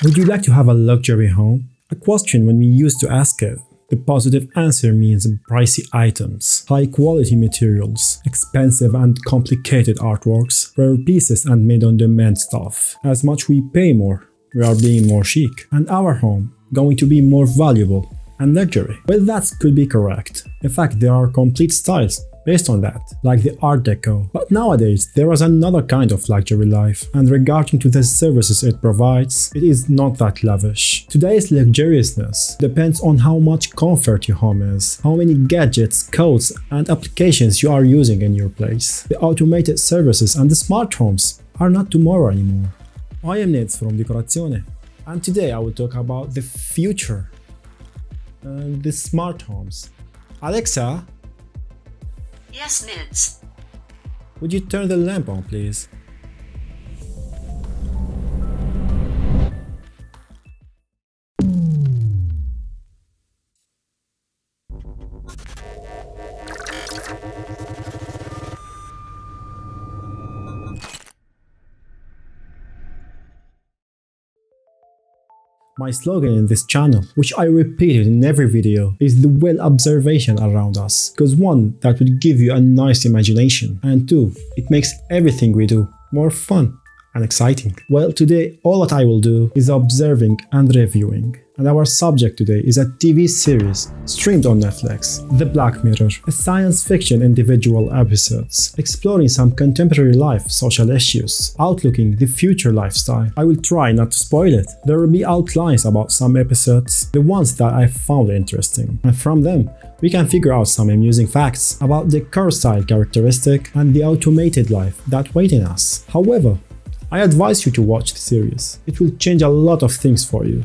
Would you like to have a luxury home? A question when we used to ask it. The positive answer means pricey items, high-quality materials, expensive and complicated artworks, rare pieces and made-on-demand stuff. As much we pay more, we are being more chic, and our home going to be more valuable and luxury. Well, that could be correct. In fact, there are complete styles based on that, like the Art Deco. But nowadays, there is another kind of luxury life, and regarding to the services it provides, it is not that lavish. Today's luxuriousness depends on how much comfort your home is, how many gadgets, codes, and applications you are using in your place. The automated services and the smart homes are not tomorrow anymore. I am Neds from Decorazione, and today I will talk about the future and the smart homes. Alexa, Yes, Nids. would you turn the lamp on, please? My slogan in this channel, which I repeated in every video, is the well observation around us. Because one, that would give you a nice imagination, and two, it makes everything we do more fun and exciting. Well, today all that I will do is observing and reviewing. And our subject today is a TV series streamed on Netflix, The Black Mirror, a science fiction individual episodes, exploring some contemporary life social issues, outlooking the future lifestyle. I will try not to spoil it. There will be outlines about some episodes, the ones that I found interesting, and from them we can figure out some amusing facts about the car style characteristic and the automated life that waiting us. However, I advise you to watch the series. It will change a lot of things for you.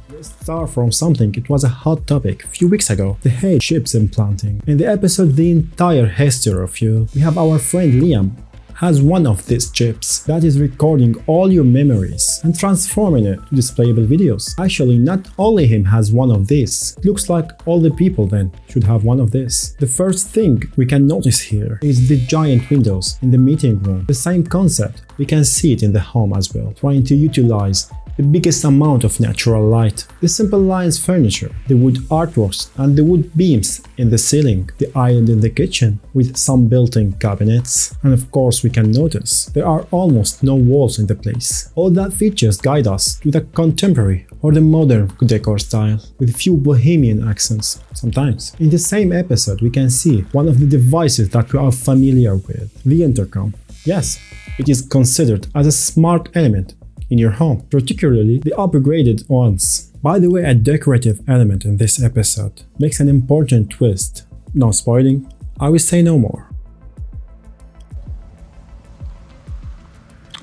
Let's start from something. It was a hot topic a few weeks ago, the hate chips implanting. In the episode The Entire History of You, we have our friend Liam has one of these chips that is recording all your memories and transforming it to displayable videos. Actually, not only him has one of these. It looks like all the people then should have one of this. The first thing we can notice here is the giant windows in the meeting room. The same concept, we can see it in the home as well, trying to utilize the biggest amount of natural light, the simple lines furniture, the wood artworks and the wood beams in the ceiling, the island in the kitchen with some built-in cabinets, and of course we can notice there are almost no walls in the place. All that features guide us to the contemporary or the modern decor style with few bohemian accents sometimes. In the same episode we can see one of the devices that we are familiar with, the intercom. Yes, it is considered as a smart element in your home, particularly the upgraded ones. By the way, a decorative element in this episode makes an important twist. No spoiling, I will say no more.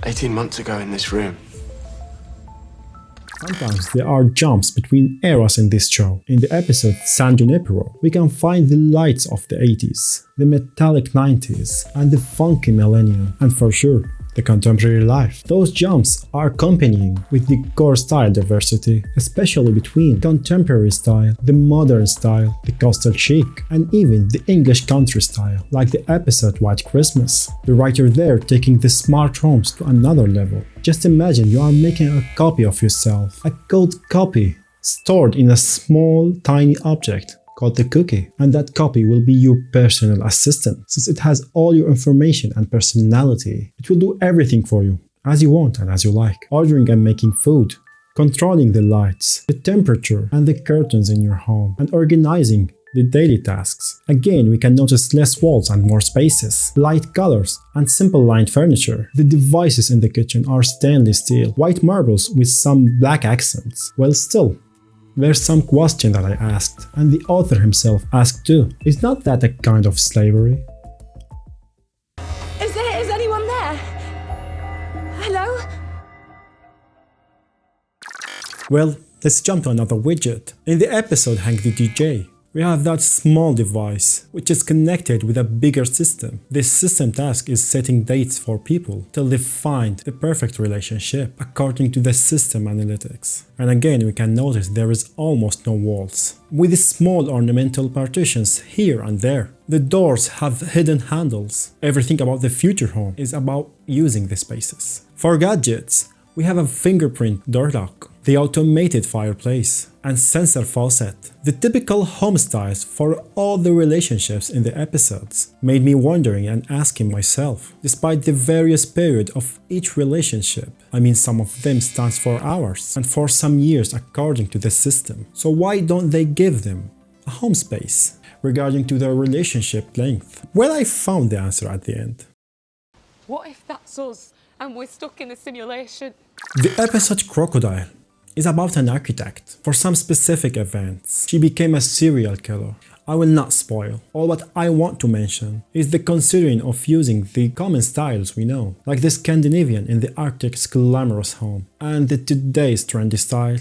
18 months ago in this room. Sometimes there are jumps between eras in this show. In the episode San Junipero, we can find the lights of the 80s, the metallic 90s, and the funky millennium, and for sure, the contemporary life. Those jumps are accompanying with the core style diversity, especially between contemporary style, the modern style, the coastal chic, and even the English country style, like the episode White Christmas. The writer there taking the smart homes to another level. Just imagine you are making a copy of yourself, a code copy stored in a small tiny object called the cookie, and that copy will be your personal assistant. Since it has all your information and personality, it will do everything for you as you want and as you like, ordering and making food, controlling the lights, the temperature and the curtains in your home, and organizing the daily tasks. Again, we can notice less walls and more spaces, light colors and simple lined furniture. The devices in the kitchen are stainless steel, white marbles with some black accents. Well, still, there's some question that I asked, and the author himself asked too. Is not that a kind of slavery? Is anyone there? Hello? Well, let's jump to another widget. In the episode Hank the DJ, we have that small device, which is connected with a bigger system. This system task is setting dates for people till they find the perfect relationship according to the system analytics. And again, we can notice there is almost no walls, with small ornamental partitions here and there. The doors have hidden handles. Everything about the future home is about using the spaces. For gadgets, We have a fingerprint door lock, the automated fireplace, and sensor faucet. The typical home styles for all the relationships in the episodes made me wondering and asking myself, despite the various period of each relationship, I mean some of them stands for hours and for some years according to the system. So why don't they give them a home space regarding to their relationship length? Well, I found the answer at the end. What if that's us and we're stuck in a simulation? The episode Crocodile is about an architect. For some specific events, she became a serial killer. I will not spoil. All what I want to mention is the considering of using the common styles we know, like the Scandinavian in the Arctic's glamorous home, and the today's trendy style,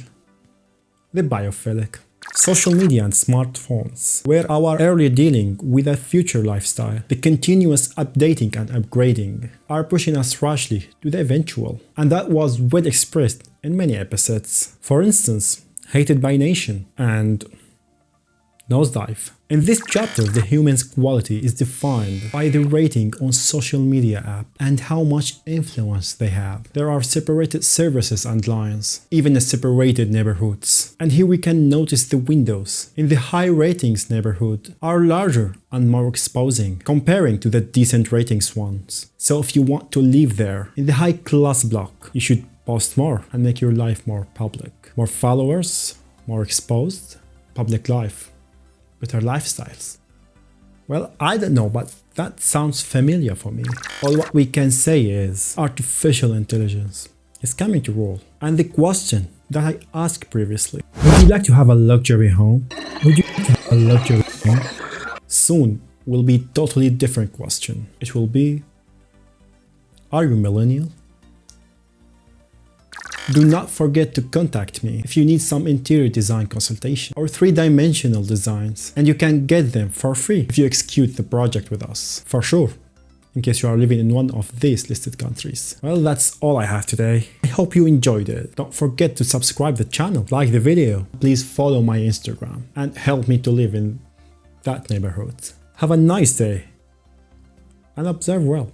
the biophilic. Social media and smartphones were our early dealing with a future lifestyle. The continuous updating and upgrading are pushing us rashly to the eventual, and that was well expressed in many episodes. For instance, Hated by Nation and Nosedive. In this chapter, the human's quality is defined by the rating on social media app and how much influence they have. There are separated services and lines, even separated neighborhoods. And here we can notice the windows in the high ratings neighborhood are larger and more exposing, comparing to the decent ratings ones. So if you want to live there, in the high class block, you should post more and make your life more public. More followers, more exposed, public life. Better lifestyles. Well, I don't know, but that sounds familiar for me. All what we can say is artificial intelligence is coming to rule. And the question that I asked previously, would you like to have a luxury home? Would you like to have a luxury home? Soon will be totally different question. It will be, are you millennial? Do not forget to contact me if you need some interior design consultation or 3-dimensional designs, and you can get them for free if you execute the project with us, for sure, in case you are living in one of these listed countries. Well, that's all I have today. I hope you enjoyed it. Don't forget to subscribe the channel, like the video, please follow my Instagram, and help me to live in that neighborhood. Have a nice day, and observe well.